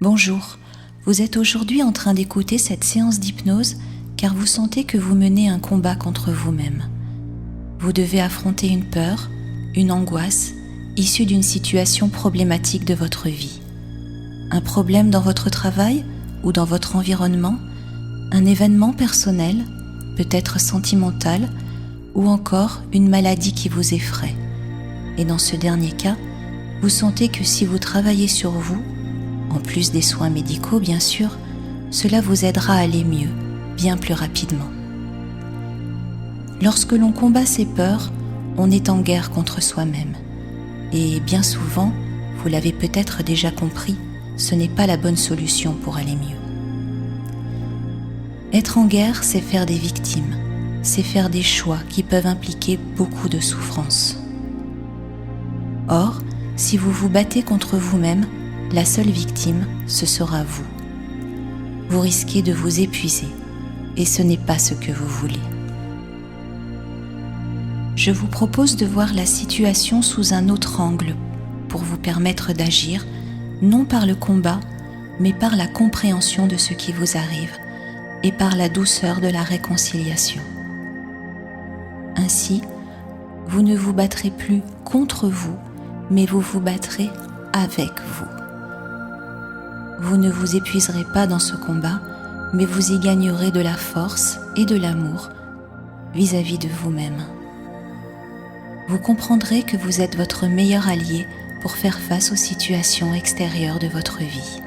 Bonjour, vous êtes aujourd'hui en train d'écouter cette séance d'hypnose car vous sentez que vous menez un combat contre vous-même. Vous devez affronter une peur, une angoisse, issue d'une situation problématique de votre vie. Un problème dans votre travail ou dans votre environnement, un événement personnel, peut-être sentimental, ou encore une maladie qui vous effraie. Et dans ce dernier cas, vous sentez que si vous travaillez sur vous, en plus des soins médicaux bien sûr, cela vous aidera à aller mieux, bien plus rapidement. Lorsque l'on combat ses peurs, on est en guerre contre soi-même. Et bien souvent, vous l'avez peut-être déjà compris, ce n'est pas la bonne solution pour aller mieux. Être en guerre, c'est faire des victimes, c'est faire des choix qui peuvent impliquer beaucoup de souffrance. Or, si vous vous battez contre vous-même, la seule victime, ce sera vous. Vous risquez de vous épuiser, et ce n'est pas ce que vous voulez. Je vous propose de voir la situation sous un autre angle pour vous permettre d'agir, non par le combat, mais par la compréhension de ce qui vous arrive et par la douceur de la réconciliation. Ainsi, vous ne vous battrez plus contre vous, mais vous vous battrez avec vous. Vous ne vous épuiserez pas dans ce combat, mais vous y gagnerez de la force et de l'amour vis-à-vis de vous-même. Vous comprendrez que vous êtes votre meilleur allié pour faire face aux situations extérieures de votre vie.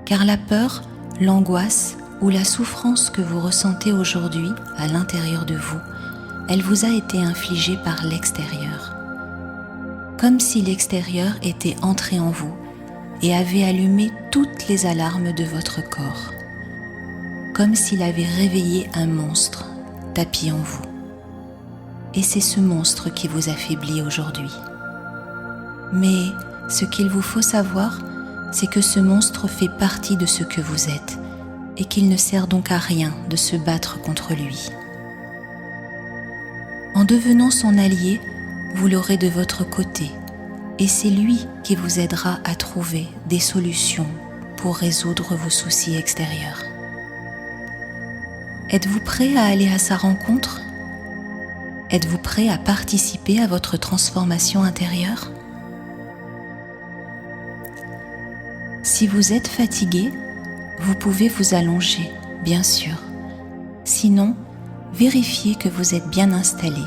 Car la peur, l'angoisse ou la souffrance que vous ressentez aujourd'hui à l'intérieur de vous, elle vous a été infligée par l'extérieur. Comme si l'extérieur était entré en vous et avait allumé toutes les alarmes de votre corps. Comme s'il avait réveillé un monstre tapi en vous. Et c'est ce monstre qui vous affaiblit aujourd'hui. Mais ce qu'il vous faut savoir, c'est que ce monstre fait partie de ce que vous êtes et qu'il ne sert donc à rien de se battre contre lui. En devenant son allié, vous l'aurez de votre côté et c'est lui qui vous aidera à trouver des solutions pour résoudre vos soucis extérieurs. Êtes-vous prêt à aller à sa rencontre ? Êtes-vous prêt à participer à votre transformation intérieure ? Si vous êtes fatigué, vous pouvez vous allonger, bien sûr. Sinon, vérifiez que vous êtes bien installé,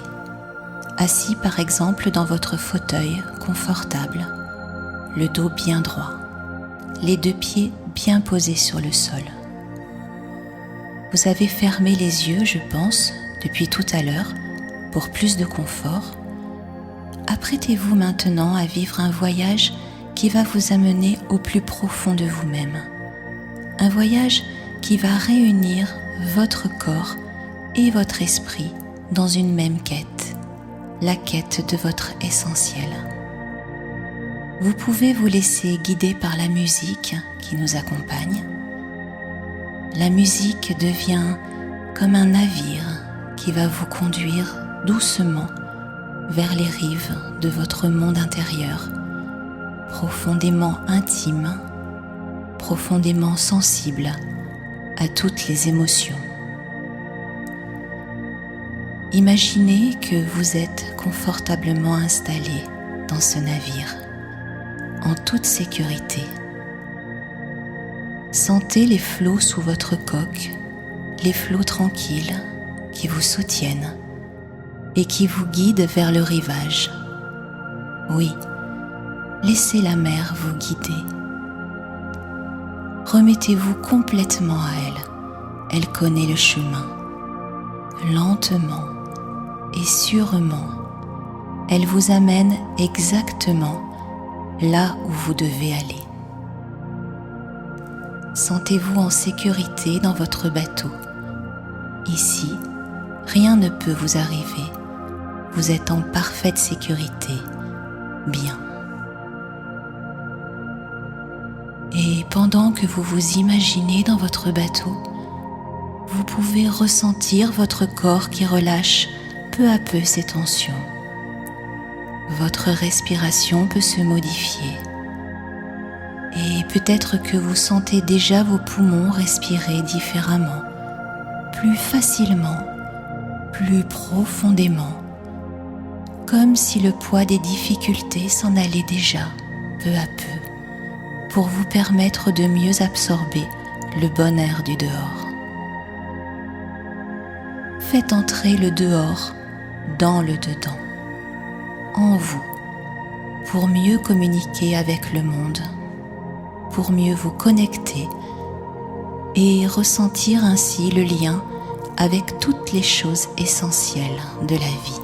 assis par exemple dans votre fauteuil confortable, le dos bien droit, les deux pieds bien posés sur le sol. Vous avez fermé les yeux, je pense, depuis tout à l'heure, pour plus de confort. Apprêtez-vous maintenant à vivre un voyage qui va vous amener au plus profond de vous-même. Un voyage qui va réunir votre corps et votre esprit dans une même quête, la quête de votre essentiel. Vous pouvez vous laisser guider par la musique qui nous accompagne. La musique devient comme un navire qui va vous conduire doucement vers les rives de votre monde intérieur, profondément intime, profondément sensible à toutes les émotions. Imaginez que vous êtes confortablement installé dans ce navire, en toute sécurité. Sentez les flots sous votre coque, les flots tranquilles qui vous soutiennent et qui vous guident vers le rivage. Oui, laissez la mer vous guider. Remettez-vous complètement à elle. Elle connaît le chemin. Lentement et sûrement, elle vous amène exactement là où vous devez aller. Sentez-vous en sécurité dans votre bateau. Ici, rien ne peut vous arriver. Vous êtes en parfaite sécurité, bien. Et pendant que vous vous imaginez dans votre bateau, vous pouvez ressentir votre corps qui relâche peu à peu ses tensions. Votre respiration peut se modifier Et peut-être que vous sentez déjà vos poumons respirer différemment, plus facilement, plus profondément, comme si le poids des difficultés s'en allait déjà, peu à peu, pour vous permettre de mieux absorber le bon air du dehors. Faites entrer le dehors dans le dedans, en vous, pour mieux communiquer avec le monde, pour mieux vous connecter et ressentir ainsi le lien avec toutes les choses essentielles de la vie.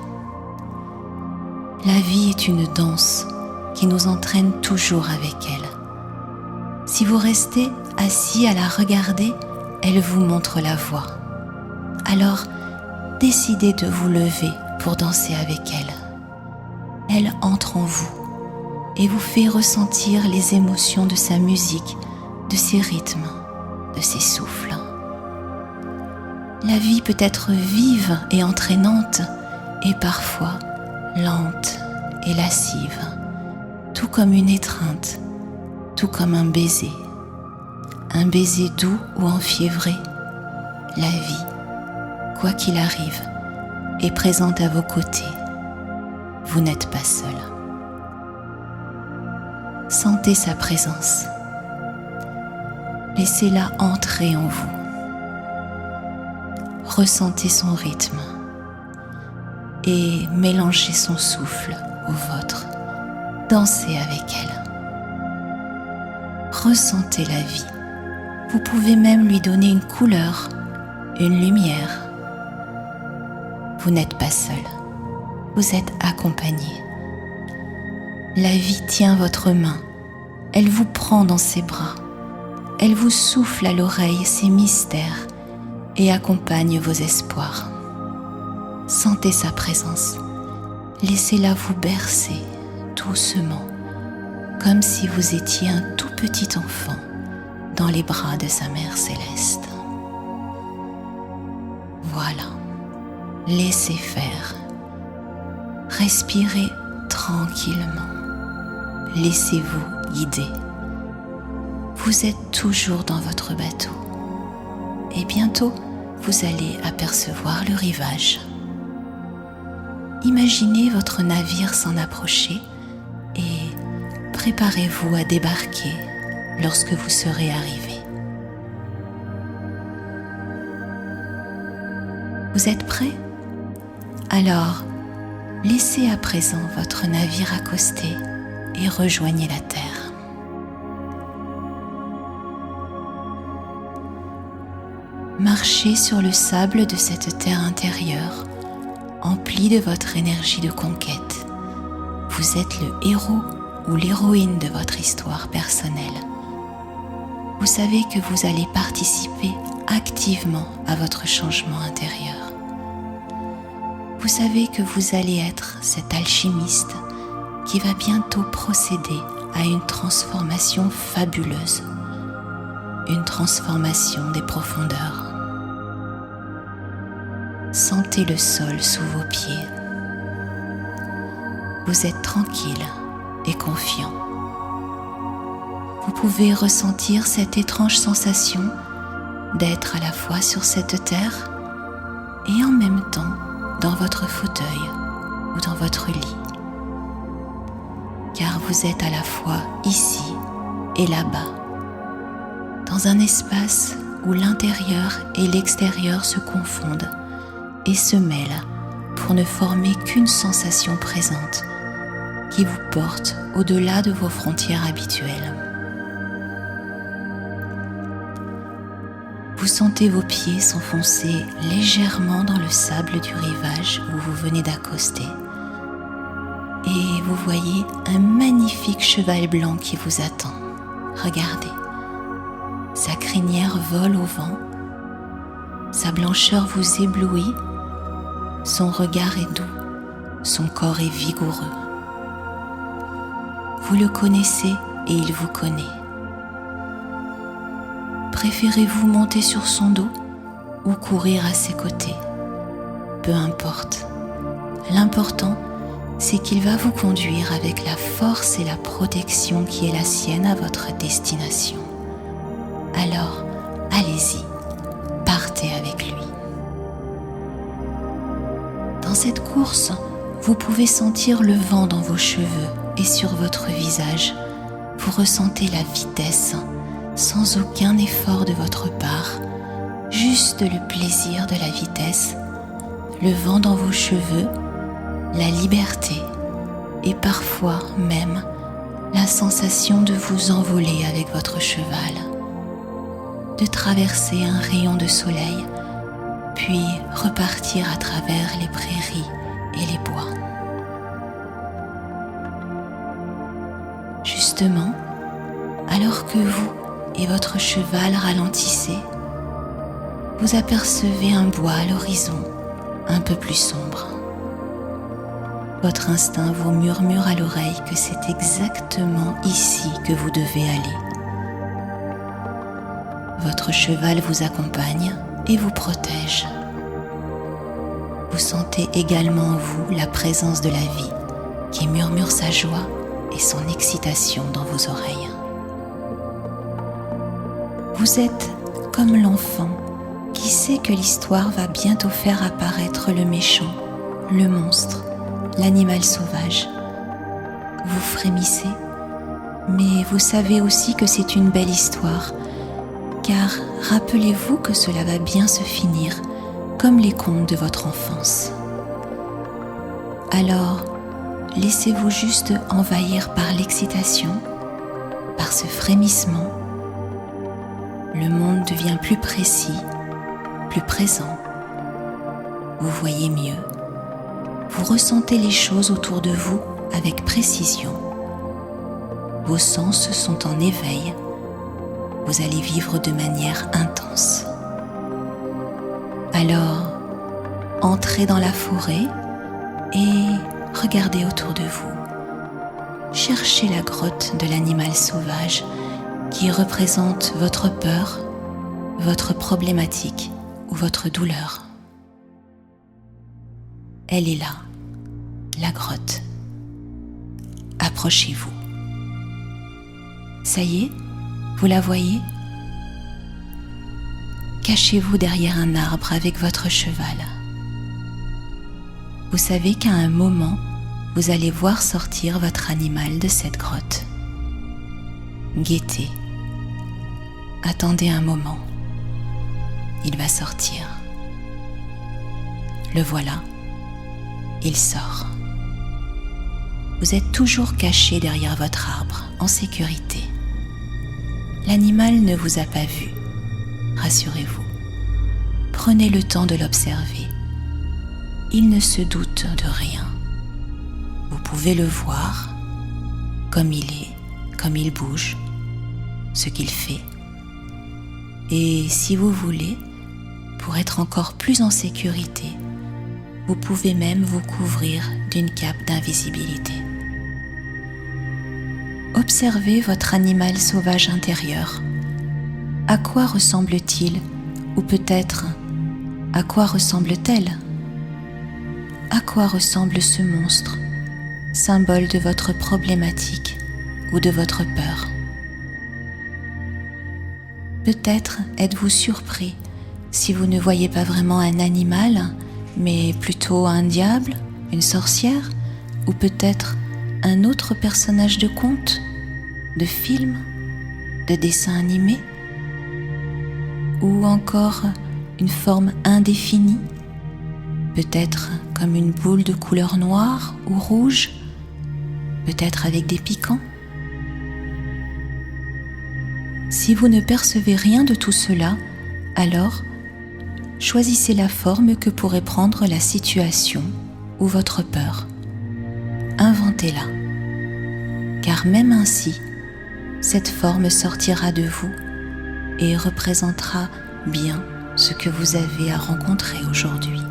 La vie est une danse qui nous entraîne toujours avec elle. Si vous restez assis à la regarder, elle vous montre la voie. Alors, décidez de vous lever pour danser avec elle. Elle entre en vous et vous fait ressentir les émotions de sa musique, de ses rythmes, de ses souffles. La vie peut être vive et entraînante et parfois lente et lascive, tout comme une étreinte, tout comme un baiser doux ou enfiévré. La vie, quoi qu'il arrive, est présente à vos côtés. Vous n'êtes pas seul. Sentez sa présence. Laissez-la entrer en vous. Ressentez son rythme et mélangez son souffle au vôtre. Dansez avec elle. Ressentez la vie. Vous pouvez même lui donner une couleur, une lumière. Vous n'êtes pas seul. Vous êtes accompagné. La vie tient votre main. Elle vous prend dans ses bras. Elle vous souffle à l'oreille ses mystères et accompagne vos espoirs. Sentez sa présence. Laissez-la vous bercer doucement, comme si vous étiez un tout petit enfant dans les bras de sa mère céleste. Voilà, laissez faire. Respirez tranquillement. Laissez-vous guider. Vous êtes toujours dans votre bateau et bientôt vous allez apercevoir le rivage. Imaginez votre navire s'en approcher et préparez-vous à débarquer lorsque vous serez arrivé. Vous êtes prêts? Alors, laissez à présent votre navire accoster et rejoignez la terre. Marchez sur le sable de cette terre intérieure, emplie de votre énergie de conquête. Vous êtes le héros ou l'héroïne de votre histoire personnelle. Vous savez que vous allez participer activement à votre changement intérieur. Vous savez que vous allez être cet alchimiste qui va bientôt procéder à une transformation fabuleuse, une transformation des profondeurs. Sentez le sol sous vos pieds. Vous êtes tranquille et confiant. Vous pouvez ressentir cette étrange sensation d'être à la fois sur cette terre et en même temps dans votre fauteuil ou dans votre lit. Car vous êtes à la fois ici et là-bas, dans un espace où l'intérieur et l'extérieur se confondent et se mêlent pour ne former qu'une sensation présente qui vous porte au-delà de vos frontières habituelles. Vous sentez vos pieds s'enfoncer légèrement dans le sable du rivage où vous venez d'accoster et vous voyez un magnifique cheval blanc qui vous attend. Regardez, sa crinière vole au vent, sa blancheur vous éblouit, son regard est doux, son corps est vigoureux. Vous le connaissez et il vous connaît. Préférez-vous monter sur son dos ou courir à ses côtés? Peu importe. L'important c'est qu'il va vous conduire avec la force et la protection qui est la sienne à votre destination. Alors, allez-y, partez avec lui. Dans cette course, vous pouvez sentir le vent dans vos cheveux et sur votre visage. Vous ressentez la vitesse, sans aucun effort de votre part, juste le plaisir de la vitesse, le vent dans vos cheveux, la liberté et parfois même la sensation de vous envoler avec votre cheval, de traverser un rayon de soleil, puis repartir à travers les prairies et les bois. Justement, alors que vous et votre cheval ralentissez, vous apercevez un bois à l'horizon un peu plus sombre. Votre instinct vous murmure à l'oreille que c'est exactement ici que vous devez aller. Votre cheval vous accompagne et vous protège. Vous sentez également en vous la présence de la vie qui murmure sa joie et son excitation dans vos oreilles. Vous êtes comme l'enfant qui sait que l'histoire va bientôt faire apparaître le méchant, le monstre, l'animal sauvage. Vous frémissez, mais vous savez aussi que c'est une belle histoire, car rappelez-vous que cela va bien se finir, comme les contes de votre enfance. Alors, laissez-vous juste envahir par l'excitation, par ce frémissement. Le monde devient plus précis, plus présent. Vous voyez mieux. Vous ressentez les choses autour de vous avec précision. Vos sens sont en éveil. Vous allez vivre de manière intense. Alors, entrez dans la forêt et regardez autour de vous. Cherchez la grotte de l'animal sauvage qui représente votre peur, votre problématique ou votre douleur. Elle est là, la grotte. Approchez-vous. Ça y est, vous la voyez ? Cachez-vous derrière un arbre avec votre cheval. Vous savez qu'à un moment, vous allez voir sortir votre animal de cette grotte. Guettez. Attendez un moment. Il va sortir. Le voilà. Il sort. Vous êtes toujours caché derrière votre arbre, en sécurité. L'animal ne vous a pas vu. Rassurez-vous. Prenez le temps de l'observer. Il ne se doute de rien. Vous pouvez le voir, comme il est, comme il bouge, ce qu'il fait. Et si vous voulez, pour être encore plus en sécurité, vous pouvez même vous couvrir d'une cape d'invisibilité. Observez votre animal sauvage intérieur. À quoi ressemble-t-il ? Ou peut-être, à quoi ressemble-t-elle ? À quoi ressemble ce monstre, symbole de votre problématique ou de votre peur ? Peut-être êtes-vous surpris si vous ne voyez pas vraiment un animal, mais plutôt un diable, une sorcière, ou peut-être un autre personnage de conte, de film, de dessin animé, ou encore une forme indéfinie, peut-être comme une boule de couleur noire ou rouge, peut-être avec des piquants. Si vous ne percevez rien de tout cela, alors choisissez la forme que pourrait prendre la situation ou votre peur. Inventez-la, car même ainsi, cette forme sortira de vous et représentera bien ce que vous avez à rencontrer aujourd'hui.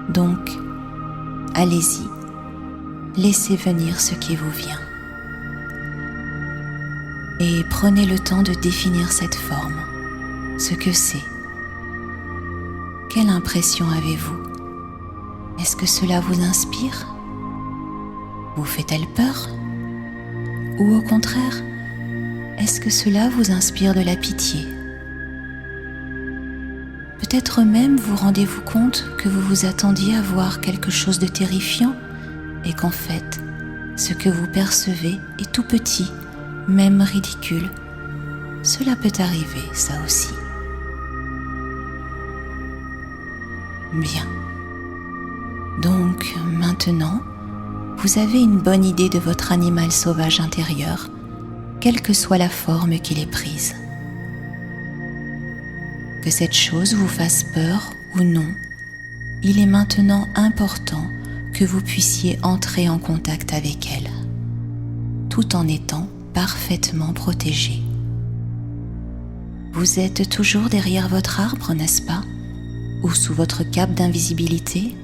Donc, allez-y, laissez venir ce qui vous vient. Et prenez le temps de définir cette forme, ce que c'est. Quelle impression avez-vous ? Est-ce que cela vous inspire ? Vous fait-elle peur? Ou au contraire, est-ce que cela vous inspire de la pitié? Peut-être même vous rendez-vous compte que vous vous attendiez à voir quelque chose de terrifiant et qu'en fait, ce que vous percevez est tout petit, même ridicule. Cela peut arriver, ça aussi. Bien. Donc, maintenant, vous avez une bonne idée de votre animal sauvage intérieur, quelle que soit la forme qu'il ait prise. Que cette chose vous fasse peur ou non, il est maintenant important que vous puissiez entrer en contact avec elle, tout en étant parfaitement protégé. Vous êtes toujours derrière votre arbre, n'est-ce pas? Ou sous votre cape d'invisibilité?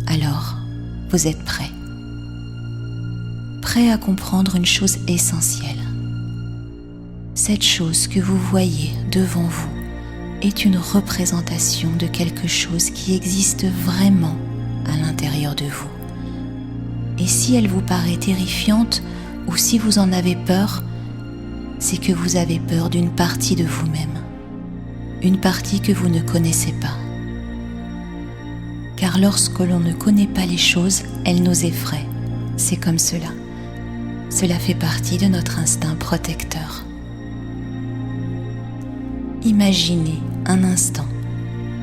Alors, vous êtes prêt. Prêt à comprendre une chose essentielle. Cette chose que vous voyez devant vous est une représentation de quelque chose qui existe vraiment à l'intérieur de vous. Et si elle vous paraît terrifiante ou si vous en avez peur, c'est que vous avez peur d'une partie de vous-même, une partie que vous ne connaissez pas. Car lorsque l'on ne connaît pas les choses, elles nous effraient. C'est comme cela. Cela fait partie de notre instinct protecteur. Imaginez un instant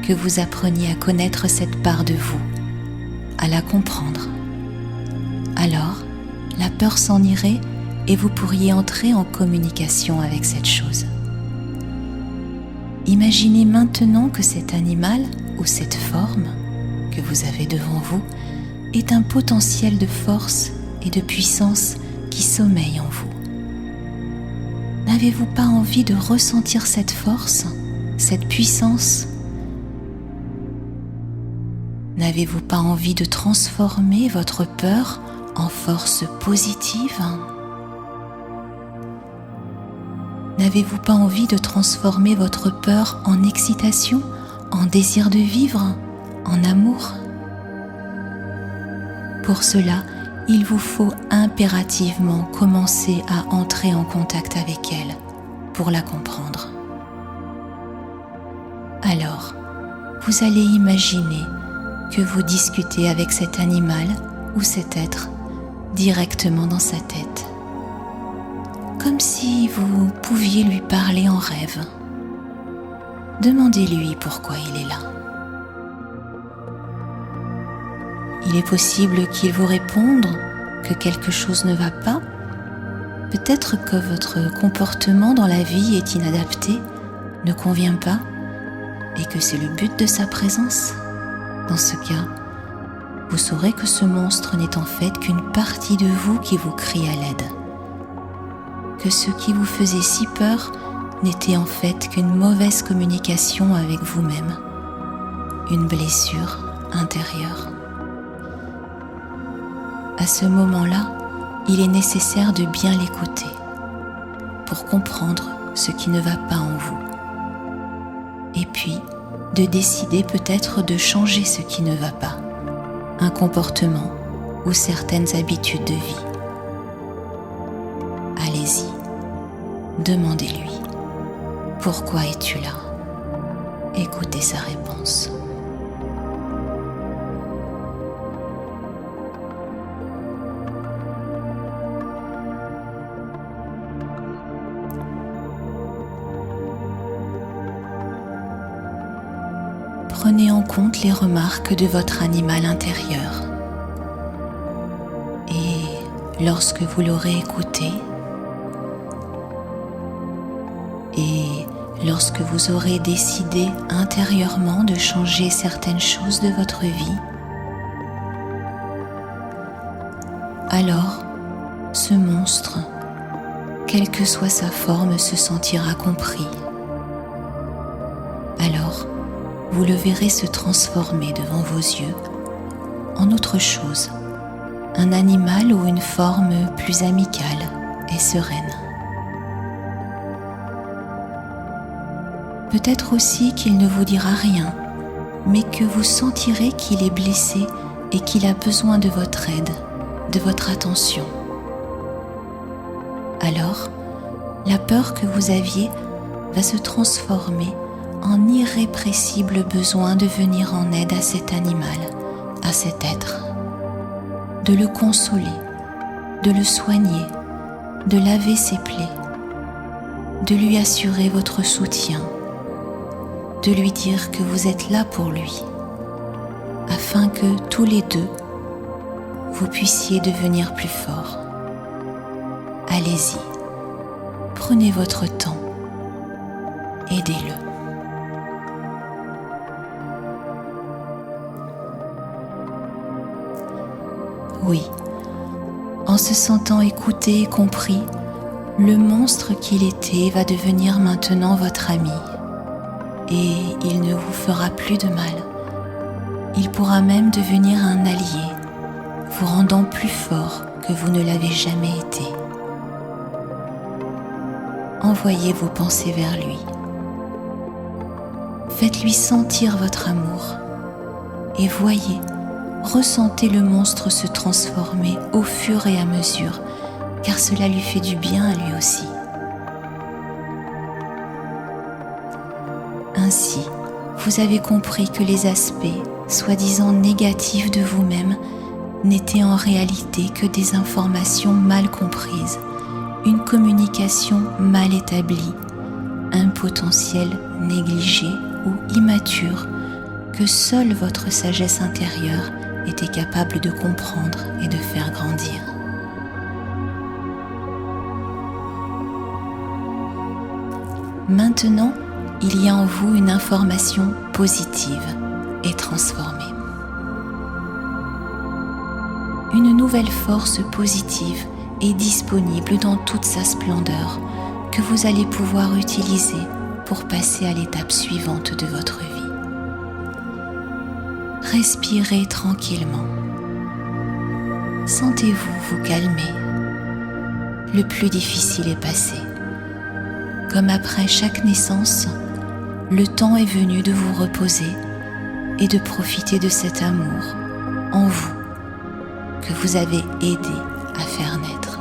que vous appreniez à connaître cette part de vous, à la comprendre. Alors, la peur s'en irait et vous pourriez entrer en communication avec cette chose. Imaginez maintenant que cet animal ou cette forme que vous avez devant vous est un potentiel de force et de puissance qui sommeille en vous. N'avez-vous pas envie de ressentir cette force, cette puissance? N'avez-vous pas envie de transformer votre peur en force positive? N'avez-vous pas envie de transformer votre peur en excitation, en désir de vivre, en amour? Pour cela, il vous faut impérativement commencer à entrer en contact avec elle pour la comprendre. Alors, vous allez imaginer que vous discutez avec cet animal ou cet être directement dans sa tête, comme si vous pouviez lui parler en rêve. Demandez-lui pourquoi il est là. Il est possible qu'il vous réponde que quelque chose ne va pas. Peut-être que votre comportement dans la vie est inadapté, ne convient pas, et que c'est le but de sa présence. Dans ce cas, vous saurez que ce monstre n'est en fait qu'une partie de vous qui vous crie à l'aide. Que ce qui vous faisait si peur n'était en fait qu'une mauvaise communication avec vous-même, une blessure intérieure. À ce moment-là, il est nécessaire de bien l'écouter pour comprendre ce qui ne va pas en vous. Et puis, de décider peut-être de changer ce qui ne va pas, un comportement ou certaines habitudes de vie. Allez-y, demandez-lui, pourquoi es-tu là? Écoutez sa réponse. Prenez en compte les remarques de votre animal intérieur. Et lorsque vous l'aurez écouté, et lorsque vous aurez décidé intérieurement de changer certaines choses de votre vie, alors ce monstre, quelle que soit sa forme, se sentira compris. Alors, vous le verrez se transformer devant vos yeux en autre chose, un animal ou une forme plus amicale et sereine. Peut-être aussi qu'il ne vous dira rien, mais que vous sentirez qu'il est blessé et qu'il a besoin de votre aide, de votre attention. Alors, la peur que vous aviez va se transformer en irrépressible besoin de venir en aide à cet animal, à cet être, de le consoler, de le soigner, de laver ses plaies, de lui assurer votre soutien, de lui dire que vous êtes là pour lui, afin que tous les deux, vous puissiez devenir plus forts. Allez-y, prenez votre temps, aidez-le. Oui, en se sentant écouté et compris, le monstre qu'il était va devenir maintenant votre ami. Et il ne vous fera plus de mal. Il pourra même devenir un allié, vous rendant plus fort que vous ne l'avez jamais été. Envoyez vos pensées vers lui. Faites-lui sentir votre amour et voyez, ressentez le monstre se transformer au fur et à mesure, car cela lui fait du bien à lui aussi. Ainsi, vous avez compris que les aspects, soi-disant négatifs de vous-même, n'étaient en réalité que des informations mal comprises, une communication mal établie, un potentiel négligé ou immature que seule votre sagesse intérieure était capable de comprendre et de faire grandir. Maintenant, il y a en vous une information positive et transformée. Une nouvelle force positive est disponible dans toute sa splendeur que vous allez pouvoir utiliser pour passer à l'étape suivante de votre vie. Respirez tranquillement. Sentez-vous vous calmer. Le plus difficile est passé. Comme après chaque naissance, le temps est venu de vous reposer et de profiter de cet amour en vous que vous avez aidé à faire naître.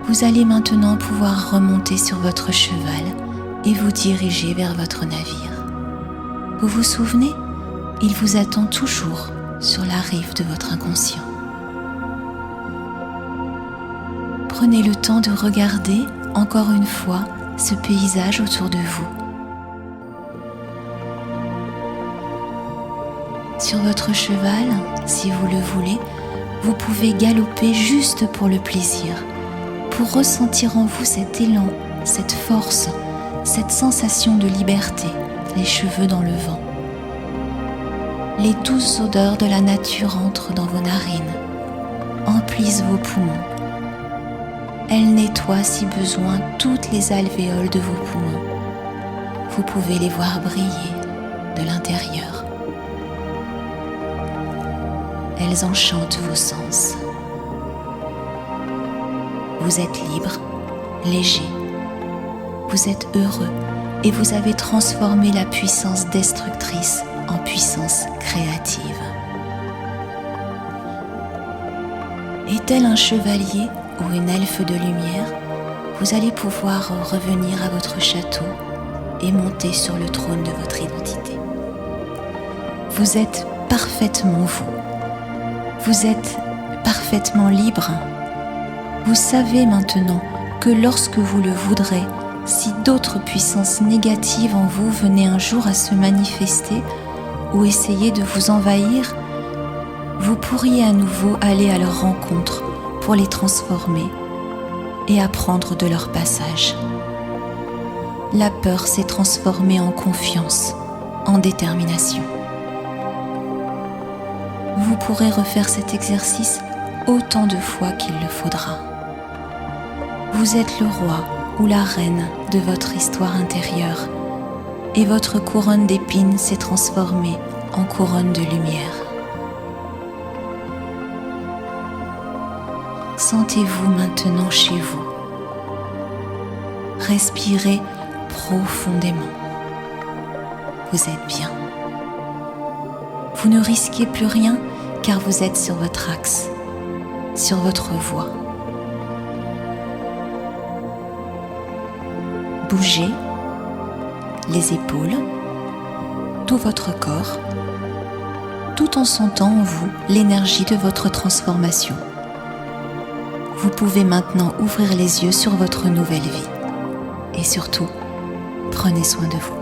Vous allez maintenant pouvoir remonter sur votre cheval et vous diriger vers votre navire. Vous vous souvenez, il vous attend toujours sur la rive de votre inconscient. Prenez le temps de regarder encore une fois ce paysage autour de vous. Sur votre cheval, si vous le voulez, vous pouvez galoper juste pour le plaisir, pour ressentir en vous cet élan, cette force, cette sensation de liberté, les cheveux dans le vent. Les douces odeurs de la nature entrent dans vos narines, emplissent vos poumons. Elles nettoient si besoin toutes les alvéoles de vos poumons. Vous pouvez les voir briller de l'intérieur. Elles enchantent vos sens. Vous êtes libre, léger. Vous êtes heureux et vous avez transformé la puissance destructrice en puissance créative. Et tel un chevalier ou une elfe de lumière, vous allez pouvoir revenir à votre château et monter sur le trône de votre identité. Vous êtes parfaitement vous. Vous êtes parfaitement libre. Vous savez maintenant que lorsque vous le voudrez, si d'autres puissances négatives en vous venaient un jour à se manifester ou essayer de vous envahir, vous pourriez à nouveau aller à leur rencontre pour les transformer et apprendre de leur passage. La peur s'est transformée en confiance, en détermination. Vous pourrez refaire cet exercice autant de fois qu'il le faudra. Vous êtes le roi ou la reine de votre histoire intérieure et votre couronne d'épines s'est transformée en couronne de lumière. Sentez-vous maintenant chez vous. Respirez profondément. Vous êtes bien. Vous ne risquez plus rien car vous êtes sur votre axe, sur votre voie. Bougez les épaules, tout votre corps, tout en sentant en vous l'énergie de votre transformation. Vous pouvez maintenant ouvrir les yeux sur votre nouvelle vie. Et surtout, prenez soin de vous.